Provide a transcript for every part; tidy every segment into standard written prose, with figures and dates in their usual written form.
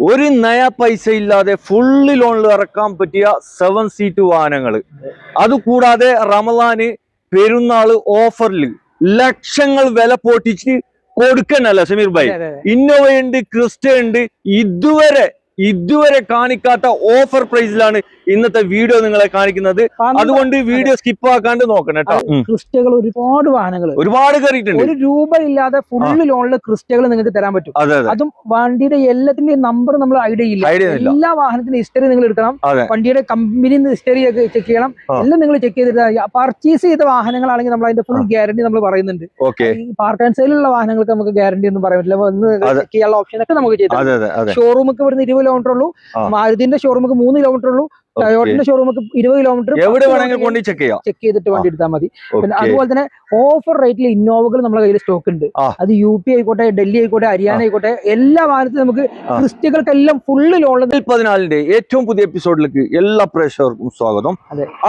ഒരു നയ പൈസ ഇല്ലാതെ ഫുള്ള് ലോണിൽ ഇറക്കാൻ പറ്റിയ 7 സീറ്റ് വാഹനങ്ങൾ. അതുകൂടാതെ റമദാന് പെരുന്നാള് ഓഫറിൽ ലക്ഷങ്ങൾ വില പൊട്ടിച്ച് കൊടുക്കണല്ല സമീർ ഭായ്. ഇന്നോവ ഉണ്ട്, ക്രിസ്റ്റ ഉണ്ട്. ഇതുവരെ കാണിക്കാത്ത ഓഫർ പ്രൈസിലാണ് ഇന്നത്തെ വീഡിയോ നിങ്ങളെ കാണിക്കുന്നത്. അതുകൊണ്ട് വീഡിയോ സ്കിപ്പ് ആക്കാണ്ട് നോക്കണം കേട്ടോ. ക്രിസ്റ്റകൾ ഒരുപാട് വാഹനങ്ങൾ ഒരുപാട് കയറിയിട്ടുണ്ട്. 1 രൂപ ഇല്ലാതെ ഫുള്ള് ലോണില് ക്രിസ്റ്റകൾ നിങ്ങൾക്ക് തരാൻ പറ്റും. അതും വണ്ടിയുടെ എല്ലാത്തിന്റെയും നമ്പർ നമ്മൾ ഐഡിയ ഇല്ല. എല്ലാ വാഹനത്തിന്റെ ഹിസ്റ്ററി നിങ്ങൾ എടുക്കണം. വണ്ടിയുടെ കമ്പനി ഹിസ്റ്ററി ഒക്കെ ചെക്ക് ചെയ്യണം. എല്ലാം നിങ്ങൾ ചെക്ക് ചെയ്തിട്ട് പർച്ചേസ് ചെയ്ത വാഹനങ്ങളാണെങ്കിൽ നമ്മൾ അതിന്റെ ഫുൾ ഗ്യാരണ്ടി നമ്മൾ പറയുന്നുണ്ട്. ഈ പാർട്ട് ആൻഡ് സെയിലുള്ള വാഹനങ്ങൾക്ക് നമുക്ക് ഗ്യാരണ്ടി ഒന്നും പറയാൻ പറ്റില്ല. ഒന്ന് ചെക്ക് ചെയ്യാനുള്ള ഓപ്ഷൻ ഒക്കെ നമുക്ക് ചെയ്തു. ഷോറൂമൊക്കെ ഇവിടുന്ന് 20 കിലോമീറ്റർ ഉള്ളൂ. മാരുതിന്റെ ഷോറൂമൊക്കെ 3 കിലോമീറ്റർ ഉള്ളൂ. ടൊയോട്ടയുടെ ഷോറൂമൊക്കെ 20 കിലോമീറ്റർ എവിടെ വേണമെങ്കിൽ ചെക്ക് ചെയ്തിട്ട് വണ്ടി എടുത്താൽ മതി. പിന്നെ അതുപോലെ തന്നെ ഓഫർ റേറ്റിൽ ഇന്നോവകൾ നമ്മുടെ കയ്യിൽ സ്റ്റോക്ക് ഉണ്ട്. അത് UP ആയിക്കോട്ടെ, ഡൽഹി ആയിക്കോട്ടെ, ഹരിയാന ആയിക്കോട്ടെ, എല്ലാ വാഹനത്തിലും നമുക്ക് ക്രിസ്റ്റകൾക്കെല്ലാം ഫുള്ള് ലോണിൽ 14 ഏറ്റവും പുതിയ എപ്പിസോഡിലേക്ക് എല്ലാ പ്രേക്ഷകർക്കും സ്വാഗതം.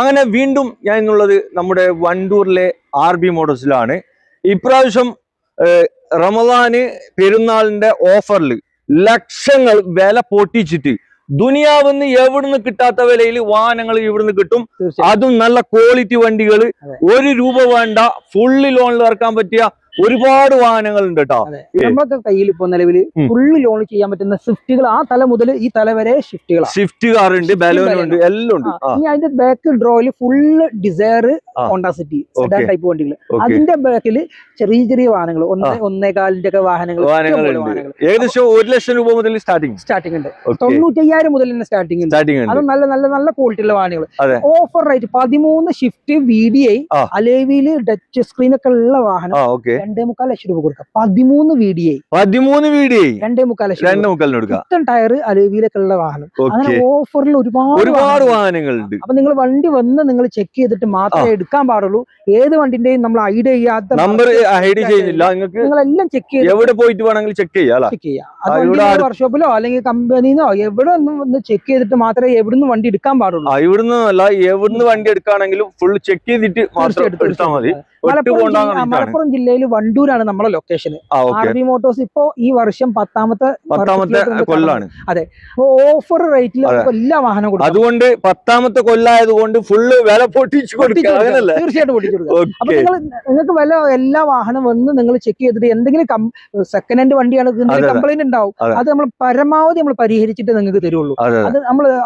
അങ്ങനെ വീണ്ടും ഞാൻ ഇന്നുള്ളത് നമ്മുടെ വണ്ടൂരിലെ RB മോട്ടോഴ്സിലാണ്. ഇപ്രാവശ്യം റമദാന് പെരുന്നാളിന്റെ ഓഫറിൽ ലക്ഷങ്ങൾ വില പൊട്ടിച്ചിട്ട് ദുനിയാവിന്ന് എവിടുന്ന് കിട്ടാത്ത വിലയിൽ വാഹനങ്ങൾ ഇവിടുന്ന് കിട്ടും. അതും നല്ല ക്വാളിറ്റി വണ്ടികൾ. 1 രൂപ വേണ്ട, ഫുള്ള് ലോണിൽ ഇറക്കാൻ പറ്റിയ ഒരുപാട് വാഹനങ്ങൾ ഉണ്ട് കേട്ടോ. നമ്മളൊക്കെ കയ്യിൽ ഇപ്പൊ നിലവിൽ ഫുള്ള് ലോൺ ചെയ്യാൻ പറ്റുന്ന സ്വിഫ്റ്റുകൾ, ആ തല മുതൽ ഈ തല വരെ സ്വിഫ്റ്റ് കാർ ഉണ്ട്, ബലോൺ ഉണ്ട്, എല്ലാം ഉണ്ട്. ഇനി അതിന്റെ ബാക്ക് ഡ്രോയില് full Dzire, Honda City, sedan type വണ്ടികൾ. അതിന്റെ ബാക്കിൽ ചെറിയ ചെറിയ വാഹനങ്ങൾ 1.25 ഒക്കെ വാഹനങ്ങൾ ഏകദേശം 1 ലക്ഷം രൂപ മുതൽ സ്റ്റാർട്ടിംഗ് ഉണ്ട്. 95,000 മുതൽ തന്നെ സ്റ്റാർട്ടിംഗ് ഉണ്ട്. അത് നല്ല നല്ല നല്ല ക്വാളിറ്റി ഉള്ള വാഹനങ്ങൾ. ഓഫർ റേറ്റ് 13 ഷിഫ്റ്റ് VDI അലേവിയില് ടച്ച് സ്ക്രീൻ ഒക്കെ ഉള്ള വാഹനം 2.25 ലക്ഷം രൂപ കൊടുക്കാം. 13 VDI 2.25 ലക്ഷം. പുത്തൻ ടയർ അലേവിയിലൊക്കെ ഉള്ള വാഹനം. അങ്ങനെ ഓഫറിൽ ഒരുപാട് വാഹനങ്ങളുണ്ട്. അപ്പൊ നിങ്ങൾ വണ്ടി വന്ന് നിങ്ങൾ ചെക്ക് ചെയ്തിട്ട് മാത്രമേ എടുക്കാൻ പാടുള്ളൂ. ഏത് വണ്ടിന്റെയും നമ്മൾ ഐഡിയ ചെയ്യാത്ത നമ്പർ ഐഡിയ ചെയ്യുന്നില്ല. നിങ്ങളെല്ലാം ചെക്ക് ചെയ്ത് എവിടെ പോയിട്ട് വേണമെങ്കിൽ ചെക്ക് ചെയ്യാം. വർക്ക്ഷോപ്പിലോ അല്ലെങ്കിൽ കമ്പനിന്നോ എവിടെ ഒന്ന് ചെക്ക് ചെയ്തിട്ട് മാത്രമേ എവിടുന്ന് വണ്ടി എടുക്കാൻ പാടുള്ളൂ. ഇവിടുന്ന് അല്ല, എവിടുന്ന് വണ്ടി എടുക്കുകയാണെങ്കിലും ഫുൾ ചെക്ക് ചെയ്തിട്ട് എടുത്താൽ മതി. മലപ്പുറം ജില്ലയിൽ വണ്ടൂരാണ് നമ്മളെ ലൊക്കേഷൻ. RB മോട്ടോഴ്സ് ഇപ്പോ ഈ വർഷം 10ാമത്തെ കൊല്ലാണ്. അതെ, ഓഫർ റേറ്റിൽ എല്ലാ വാഹനവും കൊടുക്കും. അതുകൊണ്ട് 10ാമത്തെ കൊല്ലായത് കൊണ്ട് ഫുള്ള് വില പൊട്ടിച്ചു കൊടുക്കുക. തീർച്ചയായിട്ടും പൊട്ടിച്ചു കൊടുക്കുക. അപ്പൊ നിങ്ങൾക്ക് വില എല്ലാ വാഹനം വന്ന് നിങ്ങൾ ചെക്ക് ചെയ്തിട്ട് എന്തെങ്കിലും സെക്കൻഡ് ഹാൻഡ് വണ്ടിയാണ് കംപ്ലൈന്റ് ഉണ്ടാവും, അത് നമ്മൾ പരമാവധി നമ്മൾ പരിഹരിച്ചിട്ട് നിങ്ങൾക്ക് തരുള്ളൂ.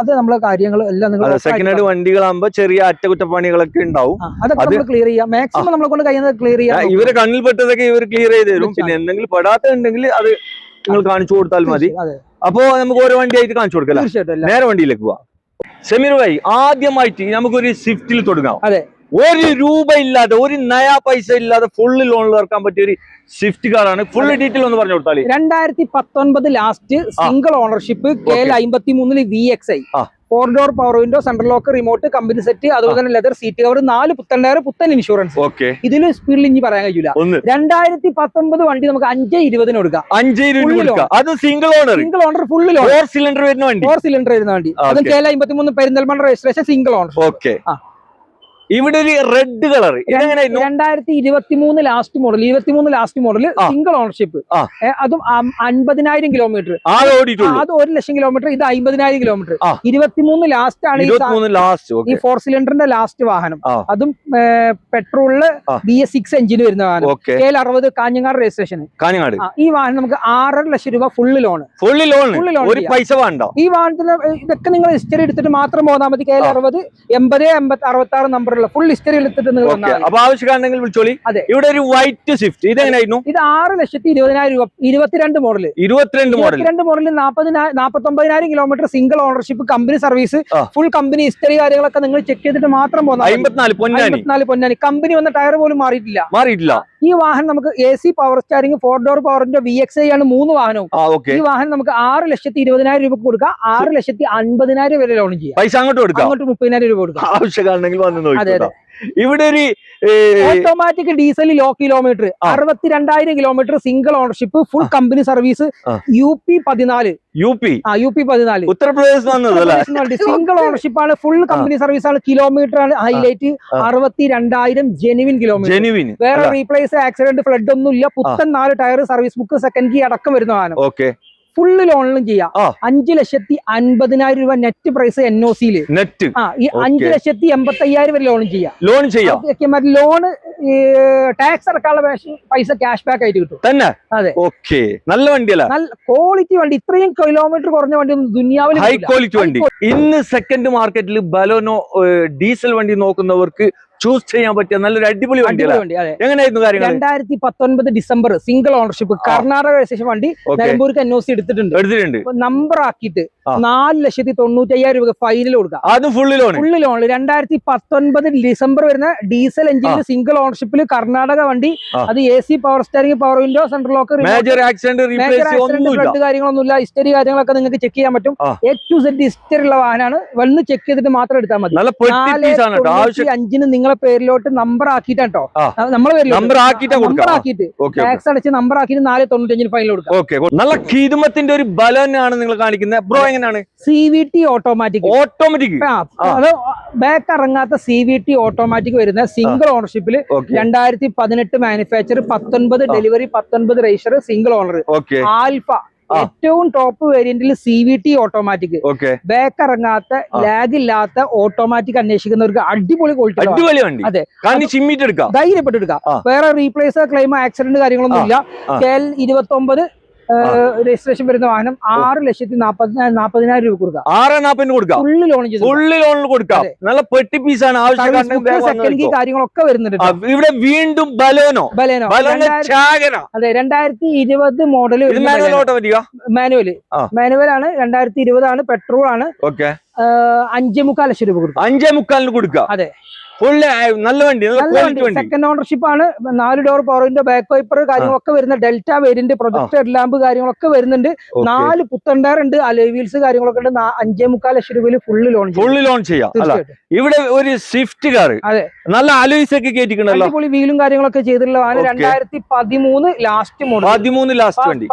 അത് നമ്മളെ കാര്യങ്ങൾ എല്ലാം നിങ്ങൾ സെക്കൻഡ് ഹാൻഡ് വണ്ടികളാകുമ്പോൾ ചെറിയ അറ്റകുറ്റപ്പണികളൊക്കെ ഉണ്ടാവും. അതൊക്കെ നമ്മൾ ക്ലിയർ ചെയ്യാം. മാക്സിമം നമ്മളെ കൊണ്ട് കഴിയുന്നത് ക്ലിയർ ചെയ്യാം. ഇവരെ കണ്ണിൽ പെട്ടതൊക്കെ ഇവർ ക്ലിയർ ചെയ്ത് തരും. പിന്നെ എന്തെങ്കിലും പെടാത്തുണ്ടെങ്കിൽ അത് നിങ്ങൾ കാണിച്ചു കൊടുത്താൽ മതി. അപ്പോ നമുക്ക് ഓരോ വണ്ടിയായിട്ട് കാണിച്ചു കൊടുക്കാം. നേരെ വണ്ടിയിലേക്ക് പോവാം. സമീർ ഭായി, ആദ്യമായിട്ട് നമുക്കൊരു സ്വിഫ്റ്റിൽ തുടങ്ങാം. 1 രൂപ ഇല്ലാതെ, 1 നയ പൈസ ഇല്ലാതെ ഫുള്ള് ലോണിൽ ഇറക്കാൻ പറ്റിയ ഒരു സ്വിഫ്റ്റ് കാറാണ്. ഫുള്ള് ഡീറ്റെയിൽ ഒന്ന് പറഞ്ഞു കൊടുത്താൽ. 2019 last single ownership KL 53 VXI 4 door power window, central lock, remote, company set, അതുപോലെ തന്നെ ലെതർ സീറ്റ് കവർ, 4 പുത്തൻ ടയർ, പുത്തൻ ഇൻഷുറൻസ്. ഇതിന് സ്പീഡിൽ ഇനി പറയാൻ കഴിയില്ല. 2019 വണ്ടി നമുക്ക് 5.20 കൊടുക്കാം. 5.20 സിംഗിൾ ഓണർ ഫുള്ള് 4 സിലിണ്ടർ വരുന്ന വണ്ടി. അതും KL 53 Perinthalmanna registration, single owner. ഇവിടെ ഒരു red colour 2023 last model single ownership. അതും 50,000 കിലോമീറ്റർ. അത് 1 ലക്ഷം കിലോമീറ്റർ. ഇത് 50,000 കിലോമീറ്റർ. 23 ലാസ്റ്റ് ആണ് ഈ 4 സിലിണ്ടറിന്റെ ലാസ്റ്റ് വാഹനം. അതും പെട്രോളില് BS6 എഞ്ചിന് വരുന്ന വാഹനം. KL 60 Kanhangad registration. ഈ വാഹനം നമുക്ക് 6.5 ലക്ഷം രൂപ ഫുള്ള് ലോൺ. ഈ വാഹനത്തിന് ഇതൊക്കെ നിങ്ങൾ ഹിസ്റ്ററി എടുത്തിട്ട് മാത്രം പോകാൻ മതി. KL 60 80 66 നമ്പർ ഫുൾ ഹിസ്റ്ററി എടുത്തിട്ട് ആവശ്യക്കാരുണ്ടെങ്കിൽ വിളിച്ചോളി. ഇവിടെ ഒരു വൈറ്റ് സ്വിഫ്റ്റ്, ഇതെങ്ങനെയായിരുന്നു? ഇത് 6,20,000 രൂപ. 22 model 49,000 kilometre, single ownership, company service, full company history കാര്യങ്ങളൊക്കെ നിങ്ങൾ ചെക്ക് ചെയ്തിട്ട് മാത്രം പോകുന്നത്. 54 പൊന്നാനി. കമ്പനി വന്ന ടയർ പോലും മാറിയിട്ടില്ല. ഈ വാഹനം നമുക്ക് AC പവർ സ്റ്റാരിംഗ്, 4 ഡോർ പവറിന്റെ VXI ആണ് 3 വാഹനവും. ഈ വാഹനം നമുക്ക് 6,20,000 രൂപ കൊടുക്കാം. 6,50,000 വരെ ലോൺ ചെയ്യാം. പൈസ അങ്ങോട്ട് 30,000 രൂപ കൊടുക്കാം. ആവശ്യക്കാരുണ്ടെങ്കിൽ വന്ന് നോക്കാം. ഇവിടെ ഒരു automatic diesel low kilometre, 62,000 kilometre, single ownership, full company service, UP 14 Uttar Pradesh single ownership ആണ്, ഫുൾ കമ്പനി സർവീസ് ആണ്. കിലോമീറ്റർ ആണ് ഹൈലൈറ്റ്. 62,000 genuine kilometre. വേറെ റീപ്ലേസ്, ആക്സിഡന്റ്, ഫ്ലഡ് ഒന്നും ഇല്ല. പുത്തൻ 4 tyre, service book, second key അടക്കം വരുന്ന വാഹനം. ഫുള്ള് ലോണിലും ചെയ്യാം. 5,50,000 രൂപ നെറ്റ് പ്രൈസ് NOC-ല്. നെറ്റ് ഈ 5,85,000 വരെ ലോൺ ചെയ്യാം. ലോണ് ടാക്സ് അടക്കാനുള്ള പൈസ ക്യാഷ് ബാക്ക് ആയിട്ട് കിട്ടും തന്നെ. അതെ, ഓക്കെ, നല്ല വണ്ടിയല്ല, നല്ല ക്വാളിറ്റി വണ്ടി. ഇത്രയും കിലോമീറ്റർ കുറഞ്ഞ വണ്ടി ഒന്നും ദുനിയാവിൽ ഹൈ ക്വാളിറ്റി വണ്ടി. ഇന്ന് സെക്കൻഡ് മാർക്കറ്റിൽ ബലോനോ ഡീസൽ വണ്ടി നോക്കുന്നവർക്ക് ചൂസ് ചെയ്യാൻ പറ്റിയ നല്ലൊരു അടിപൊളി വണ്ടി. എങ്ങനെയായിരുന്നു കാര്യങ്ങൾ? 2019 December single ownership Karnataka registration വണ്ടി നിലമ്പൂർക്ക് NOC എടുത്തിട്ടുണ്ട്. നമ്പർ ആക്കിയിട്ട് 4,95,000 രൂപ ഫൈനൽ കൊടുക്കാം. അതും ഫുള്ള് ലോൺ. 2019 ഡിസംബർ വരുന്ന ഡീസൽ എഞ്ചിനിൽ സിംഗിൾ ഓണർഷിപ്പിൽ കർണാടക വണ്ടി. അത് AC power steering, power window, central lock, major accident കാര്യങ്ങളൊന്നുമില്ല. ഹിസ്റ്ററി കാര്യങ്ങളൊക്കെ നിങ്ങൾക്ക് ചെക്ക് ചെയ്യാൻ പറ്റും. A to Z ഹിസ്റ്ററി ഉള്ള വാഹനമാണ്. വന്ന് ചെക്ക് ചെയ്തിട്ട് മാത്രം എടുത്താൽ മതി. 4,95,000 നിങ്ങളെ പേരിലോട്ട് നമ്പർ ആക്കിട്ടോ, നമ്മളെ പേരിലോട്ട് ടാക്സ് അടച്ച് നമ്പർ ആക്കിയിട്ട് 4,95,000 ഫൈനൽ കൊടുക്കാം. നല്ല കീതുമത്തിന്റെ ഒരു ബലനാണ് നിങ്ങൾ കാണിക്കുന്നത്. ബ്രോ എങ്ങനെയാണ്? CVT automatic. അത് ബാക്ക് ഇറങ്ങാത്ത CVT ഓട്ടോമാറ്റിക് വരുന്ന സിംഗിൾ ഓണർഷിപ്പിൽ 2018 manufacture, 19 delivery, 19 register, single owner, Alpha. ഏറ്റവും ടോപ്പ് വേരിയന്റിൽ CVT ഓട്ടോമാറ്റിക്. ബാക്ക് ഇറങ്ങാത്ത, ലാഗ് ഇല്ലാത്ത ഓട്ടോമാറ്റിക് അന്വേഷിക്കുന്നവർക്ക് അടിപൊളി ക്വാളിറ്റി. അതെ, ധൈര്യപ്പെട്ട് എടുക്കാം. വേറെ റീപ്ലേസ്, ക്ലെയിം, ആക്സിഡന്റ് കാര്യങ്ങളൊന്നും ഇല്ല. KL 29 രജിസ്ട്രേഷൻ വരുന്ന വാഹനം 6,40,000 രൂപ കൊടുക്കാം. 6,40,000 കൊടുക്കാം. ഫുള്ള് ലോണിൽ കൊടുക്കാം. നല്ല പെട്ടി പീസാണ്. കാര്യങ്ങളൊക്കെ വരുന്നുണ്ട്. ഇവിടെ വീണ്ടും ബലോനോ. അതെ, 2020 മോഡൽ മാനുവൽ ആണ്. 2020 ആണ്. പെട്രോൾ ആണ്. 5,45,000 രൂപ കൊടുക്കാം. 5,45,000 കൊടുക്കാം. അതെ, നല്ല വണ്ടി. സെക്കൻഡ് ഓണർഷിപ്പ് ആണ്. 4 door power window, back wiper കാര്യങ്ങളൊക്കെ വരുന്ന ഡെൽറ്റ വേരിയന്റ്, പ്രൊജക്ടഡ് ലാമ്പ് കാര്യങ്ങളൊക്കെ വരുന്നുണ്ട്. 4 പുത്തൻ ടയർ ഉണ്ട്. അലോയ് വീൽസ് കാര്യങ്ങളൊക്കെ ഉണ്ട്. 5,45,000 രൂപയിൽ ഫുള്ള് ലോൺ ചെയ്യാം. ഇവിടെ ഒരു സ്വിഫ്റ്റ് കാർ. അതെ, നല്ല അലോയ്സ് ഒക്കെ കേട്ടിട്ടുണ്ടല്ലോ. അടിപൊളി വീലും കാര്യങ്ങളൊക്കെ ചെയ്തിട്ടുള്ള 2013 last model.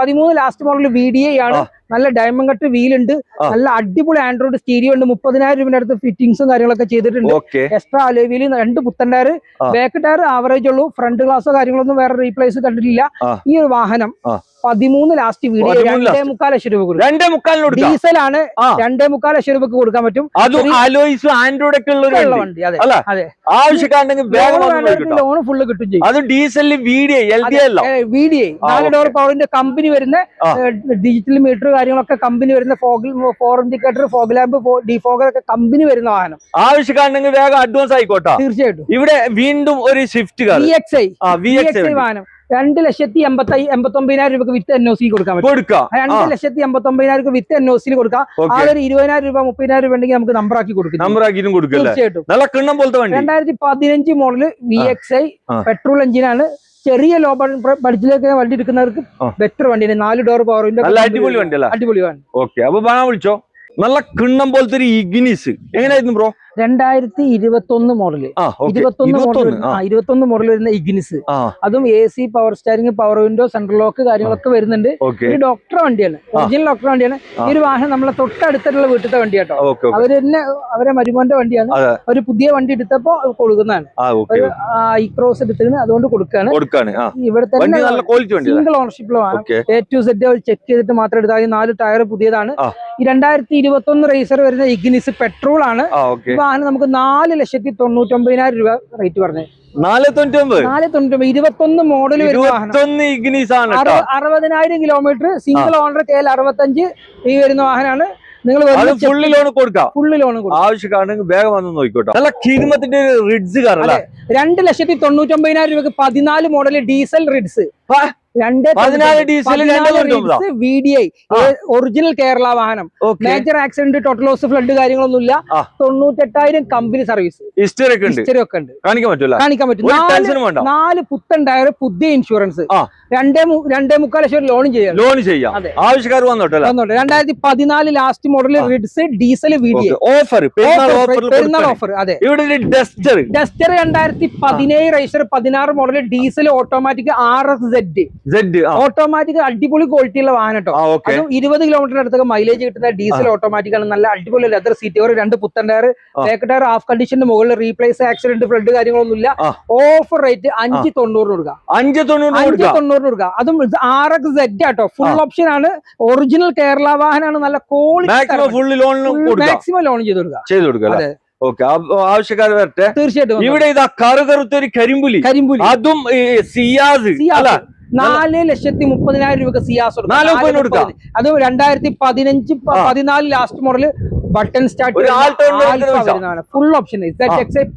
13 last model VDI ആണ്. നല്ല ഡയമണ്ട് കട്ട് വീൽ ഉണ്ട്. നല്ല അടിപൊളി ആൻഡ്രോയിഡ് സ്റ്റീരിയോ ഉണ്ട്. 30,000 രൂപയുടെ അടുത്ത് ഫിറ്റിംഗ്സും കാര്യങ്ങളൊക്കെ ചെയ്തിട്ടുണ്ട്. എക്സ്ട്രാ അലോയ് വീല്, 2 പുത്തൻ ടയർ, ബാക്ക് ടയർ ആവറേജ് ഉള്ളൂ. ഫ്രണ്ട് ഗ്ലാസോ കാര്യങ്ങളൊന്നും വേറെ റീപ്ലേസ് കണ്ടിട്ടില്ല. ഈ ഒരു വാഹനം 13 ലാസ്റ്റ് വീഡിയോ 2,45,000 രൂപ കൊടുക്കും. 2,45,000 ഡീസൽ ആണ്. 2,45,000 രൂപക്ക് കൊടുക്കാൻ പറ്റും. ആൻഡ്രോയിഡ് ഒക്കെ ഉള്ള വണ്ടി. അതെ, ആവശ്യക്കാരുണ്ടെങ്കിൽ ലോൺ ഫുള്ള് കിട്ടും ചെയ്യും. അത് ഡീസലിൽ VDI 4 ഡോർ പവറിന്റെ കമ്പനി വരുന്ന ഡിജിറ്റൽ മീറ്റർ കാര്യങ്ങളൊക്കെ കമ്പനി വരുന്ന four indicator, fog lamp, defogger ഒക്കെ കമ്പനി വരുന്ന വാഹനം. ആവശ്യക്കാരുണ്ടെങ്കിൽ വേഗം അഡ്വാൻസ് ആയിക്കോട്ടെ. തീർച്ചയായിട്ടും. ഇവിടെ വീണ്ടും ഒരു സ്വിഫ്റ്റ് VXI വാഹനം 2,89,000 രൂപക്ക് വിത്ത് NOC കൊടുക്കാൻ പറ്റും. 2,89,000 വിത്ത് NOC കൊടുക്കാം. ആ ഒരു 20,000 രൂപ 30,000 രൂപ ഉണ്ടെങ്കിൽ നമുക്ക് നമ്പർ ആക്കി കൊടുക്കും. തീർച്ചയായിട്ടും. 2015 മോഡല് VXI പെട്രോൾ എഞ്ചിനാണ്. ചെറിയ ലോ ബഡ്ജറ്റിലേക്ക് വണ്ടി എടുക്കുന്നവർക്ക് ബെറ്റർ വണ്ടിയാണ്. 4 ഡോർ പവർ വിൻഡോ, അടിപൊളി വണ്ടി. വിളിച്ചോ. നല്ല കിണ്ണം പോലത്തെ ഒരു ഇഗ്നിസ്. എങ്ങനെയായിരുന്നു ബ്രോ? 2021 മോഡല്. 21 മോഡൽ വരുന്ന ഇഗ്നിസ്. അതും AC power steering, power window, central lock കാര്യങ്ങളൊക്കെ വരുന്നുണ്ട്. ഒരു ഡോക്ടർ വണ്ടിയാണ്. ഒറിജിനൽ ഡോക്ടർ വണ്ടിയാണ്. ഈ ഒരു വാഹനം നമ്മളെ തൊട്ടടുത്തുള്ള വീട്ടിലത്തെ വണ്ടി കേട്ടോ. അവര് തന്നെ അവരെ മരുമോന്റെ വണ്ടിയാണ്. ഒരു പുതിയ വണ്ടി എടുത്തപ്പോ കൊടുക്കുന്നതാണ്. ഒരു ഇക്രോസ് എടുത്തതിന് അതുകൊണ്ട് കൊടുക്കാണ്. ഇവിടെ തന്നെ സിംഗിൾ ഓണർഷിപ്പിലാണ്. A to Z ചെക്ക് ചെയ്തിട്ട് മാത്രം എടുത്താൽ 4 ടയർ പുതിയതാണ്. ഈ 2021 റേസർ വരുന്ന ഇഗ്നിസ് പെട്രോൾ ആണ്. വാഹനം നമുക്ക് 4,99,000 രൂപ റേറ്റ് പറഞ്ഞത്. 4,99,000 21 മോഡൽ വരുന്ന വാഹനം. 60,000 കിലോമീറ്റർ, സിംഗിൾ ഓണർ, KL 65 ഈ വരുന്ന വാഹനമാണ്. നിങ്ങൾ ഫുള്ള് ലോൺ കൊടുക്കാം. ഫുള്ള് ലോൺ ആവശ്യക്കാണെങ്കിൽ വേഗം വന്ന് നോക്കിക്കോട്ടെ. നല്ല കീമത്തിന്റെ റിഡ്സ് കാർ. 2,99,000 രൂപക്ക് 14 model diesel Ritz. 14 VDI original Kerala വാഹനം. Major accident, total loss, flood കാര്യങ്ങളൊന്നുമില്ല. 98,000 കമ്പനി സർവീസ്. ഹിസ്റ്ററി ഒക്കെ ഉണ്ട്. കാണിക്കാൻ പറ്റും. 4 പുത്തൻ ടയർ, പുതിയ ഇൻഷുറൻസ്. 2,45,000 ലോൺ ചെയ്യാം. ആവശ്യക്കാർ വന്നോട്ടെ. 2014 last model Ritz diesel VDI പെരുന്നാൾ ഓഫർ. അതെ, Duster 2017 register 16 model diesel automatic RXZ Z automatic അടിപൊളി ക്വാളിറ്റി ഉള്ള വാഹനം കേട്ടോ. അതും 20 കിലോമീറ്ററിന് അടുത്തൊക്കെ മൈലേജ് കിട്ടുന്ന ഡീസൽ ഓട്ടോമാറ്റിക് ആണ്. നല്ല അടിപൊളി ലെതർ സീറ്റ്, ഒരു 2 പുത്തൻ ടയർ, ബാക്ക് ടയർ ഹാഫ് കണ്ടീഷന്റെ മുകളിൽ റീപ്ലേസ് ആക്സിഡന്റ് ഫ്ലഡ് കാര്യങ്ങളൊന്നുമില്ല. ഓഫർ റേറ്റ് 590 കൊടുക്കാം. 590 കൊടുക്കാം. അതും RXZ ആട്ടോ, ഫുൾ ഓപ്ഷൻ ആണ്, ഒറിജിനൽ കേരള വാഹനമാണ്, നല്ല ക്വാളിറ്റി, മാക്സിമം ലോൺ ചെയ്ത് കൊടുക്കാം. ആവശ്യക്കാർ വരട്ടെ തീർച്ചയായിട്ടും. ഇവിടെ ഇതാ കറുകറുത്തൊരു കരിമ്പുലി, അതും സിയാസ് 4,30,000 രൂപ സിയാസ് കൊടുക്കാം. അത് 2015-14 ലാസ്റ്റ് മോഡല് ബട്ടൺ സ്റ്റാർട്ട് വരുന്നതാണ്. ഫുൾ ഓപ്ഷൻ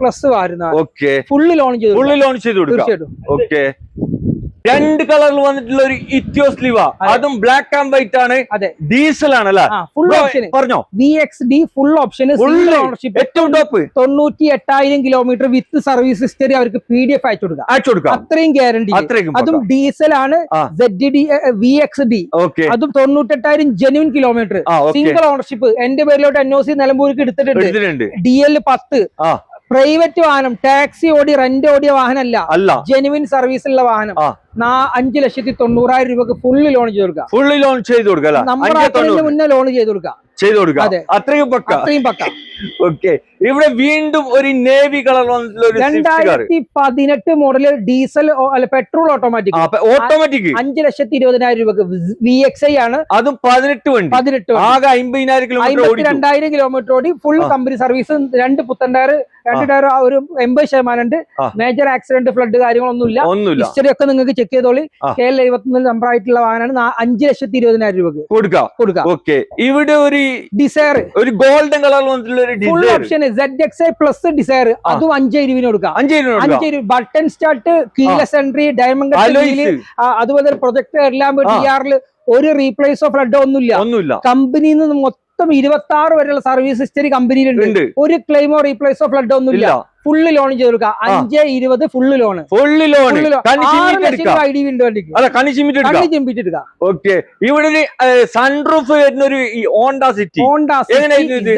പ്ലസ് വരുന്നതാണ്. ഫുള്ളി ലോൺ ചെയ്ത് തീർച്ചയായിട്ടും. 2 കളറിൽ വന്നിട്ടുള്ള ഒരു ഇറ്റിയോസ് ലിവ, അതും ബ്ലാക്ക് ആൻഡ് വൈറ്റ് ആണ്, ഡീസൽ ആണല്ലേ, ഫുൾ ഓപ്ഷൻ. പറഞ്ഞോ VXD ഫുൾ ഓപ്ഷൻ, ഓണർഷിപ്പ്, ഏറ്റവും ടോപ്പ്, 98,000 കിലോമീറ്റർ വിത്ത് സർവീസ് ഹിസ്റ്ററി അവർക്ക് PDF അയച്ചു കൊടുക്കാം. അത്രയും ഗ്യാരണ്ടി. അതും ഡീസൽ ആണ്, ZD VXD, അതും 98,000 ജെന്യൂൻ കിലോമീറ്റർ, സിംഗിൾ ഓണർഷിപ്പ്. എന്റെ പേരിലോട്ട് NOC നിലമ്പൂർക്ക് എടുത്തിട്ടുണ്ട്. DL 10, പ്രൈവറ്റ് വാഹനം, ടാക്സി ഓടി റെന്റ് ഓടിയ വാഹനമല്ല, ജെനുവിൻ സർവീസുള്ള വാഹനം. 5,90,000 രൂപക്ക് ഫുള്ളി ലോൺ ചെയ്ത് കൊടുക്കാം. നമ്മുടെ മുന്നേ ലോൺ ചെയ്ത് കൊടുക്കാം. അത്രയും പക്ക. ഇവിടെ വീണ്ടും ഒരു നേവി കളർ 2018 മോഡല് ഡീസൽ അല്ല പെട്രോൾ ഓട്ടോമാറ്റിക് 5,20,000 രൂപക്ക് VXI ആണ്. അതും 18 ആകെ 52,000 കിലോമീറ്റർ ഓടി, ഫുൾ കമ്പനി സർവീസ്, 2 പുത്തൻ ടയർ, 2 ടയർ ഒരു 80% ഉണ്ട്. മേജർ ആക്സിഡന്റ് ഫ്ലഡ് കാര്യങ്ങളൊന്നുമില്ല. ഹിസ്റ്ററി ഒക്കെ നിങ്ങൾക്ക് ചെക്ക് ചെയ്തോളി. KL71 നമ്പർ ആയിട്ടുള്ള വാഹനമാണ്. 5,20,000 രൂപക്ക് കൊടുക്കാം. ഇവിടെ ഒരു ഡിസയർ, ഒരു golden colour full option ZXI plus Dzire, അതും 5,20,000 കൊടുക്കാം. 5,20,000 button start, keyless entry, diamond, അതുപോലെ പ്രൊജക്ട് എല്ലാം DR ഒരു റീപ്ലേസോ ഫ്ലഡോ ഒന്നുമില്ല. കമ്പനിയിൽ നിന്ന് മൊത്തം 26 വരെയുള്ള സർവീസ് ഹിസ്റ്ററി കമ്പനിയിലുണ്ട്. ഒരു ക്ലെയിമോ റീപ്ലേസോ ഫ്ലഡോ ഒന്നുമില്ല. ഫുള്ള് ലോൺ ചെയ്ത് കൊടുക്കാം. 5,20,000 ഫുള്ള് ലോൺ. ഇവിടെ സൺറൂഫ് വരുന്നൊരു ഹോണ്ട സിറ്റി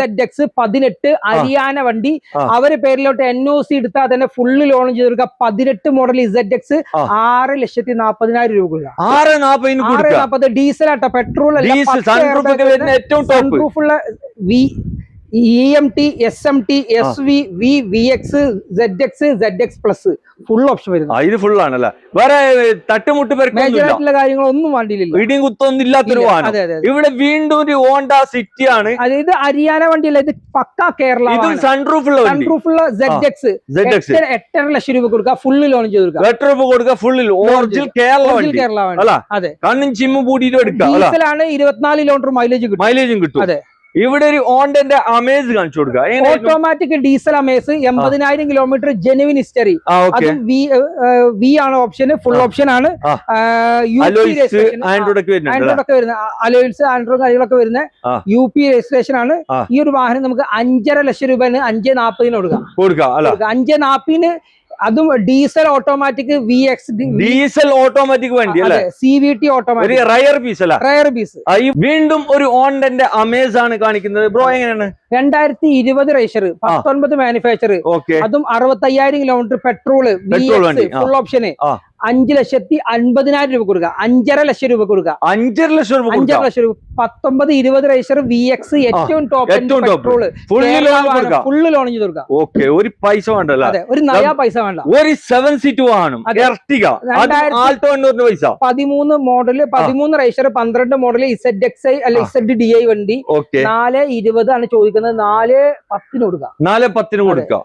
ZX 18 ഹരിയാന വണ്ടി. അവരെ പേരിലോട്ട് NOC എടുത്താൽ തന്നെ ഫുള്ള് ലോൺ ചെയ്ത് കൊടുക്കാം. 18 മോഡൽ ZX 6,40,000 രൂപ കൊടുക്കാം. 6,40,000 ഡീസൽ ആട്ടോ, പെട്രോൾ അല്ല. സൺറൂഫുള്ള EMT, SMT, SV, VX, ZX, ZX plus full option വരുന്നത്. ഇത് ഫുൾ ആണല്ലേ, വേറെ തട്ടുമുട്ട് മേജറായിട്ടുള്ള കാര്യങ്ങളൊന്നും വണ്ടിയിലില്ല, ഇടിയും കുത്തൊന്നും ഇല്ലാത്തൊരു വാഹനം. ഇവിടെ വീണ്ടും ഒരു ഹോണ്ട സിറ്റി ആണ്. അതായത് ഹരിയാന വണ്ടിയല്ല, ഇത് പക്കാ കേരള. സൺറൂഫുള്ള ZX 8,50,000 രൂപ കൊടുക്കുക. ഫുള്ള് ലോൺ ചെയ്ത് കൊടുക്കുക. 8 രൂപ കൊടുക്കുക. ഫുള്ളിൽ ഒറിജിനൽ കേരള അല്ല. അതെ, കണ്ണും ചിമ്മും കൂടിയിട്ട് എടുക്കാം. ഡീസലാണ്, 24 കിലോമീറ്റർ മൈലേജും കിട്ടും. അതെ. ഇവിടെ ഒരു ഹോണ്ടന്റെ അമേസ് കാണിച്ചു കൊടുക്കുക. Automatic diesel Amaze, 80,000 kilometre genuine history. അതും V ആണ് ഓപ്ഷൻ, ഫുൾ ഓപ്ഷൻ ആണ്. ആൻഡ്രോയിഡ് ഒക്കെ വരുന്ന അലോയിൽസ്, ആൻഡ്രോയിഡ് കാര്യങ്ങളൊക്കെ വരുന്ന UP രജിസ്ട്രേഷൻ ആണ്. ഈ ഒരു വാഹനം നമുക്ക് 5,50,000 രൂപ 5,40,000 കൊടുക്കാം. 5,40,000 അതും diesel automatic VX diesel automatic വണ്ടി അല്ലേ, CVT ഓട്ടോമാറ്റിക്, റയർ പീസ് അല്ല, റയർ പീസ്. വീണ്ടും ഒരു ഹോണ്ടന്റെ അമേസ് ആണ് കാണിക്കുന്നത്. ബ്രോ എങ്ങനെയാണ്? 2020 റേഷർ, 19 മാനുഫാക്ചർ, അതും 65,000 കിലോമീറ്റർ പെട്രോള്, ഫുൾ ഓപ്ഷന്. 5,50,000 രൂപ കൊടുക്കുക. 5,50,000 രൂപ കൊടുക്കുക. 5,50,000 രൂപ. 19-20 റേഷർ VX ഏറ്റവും ടോപ്പ് പെട്രോള്, ഫുള്ള് ലോൺ ചെയ്ത് കൊടുക്കുക. ഒരു പൈസ വേണ്ടല്ലോ, ഒരു നയാ പൈസ വേണ്ട. ഒരു 7 സീറ്റ് വാഹനം, 13 മോഡല്, 13 റേഷർ, 12 മോഡല് ZXI അല്ല ZDI വണ്ടി. 4,20 ആണ് ചോദിക്കുന്നത്. 4,10 കൊടുക്കുക. 4,10 കൊടുക്കുക.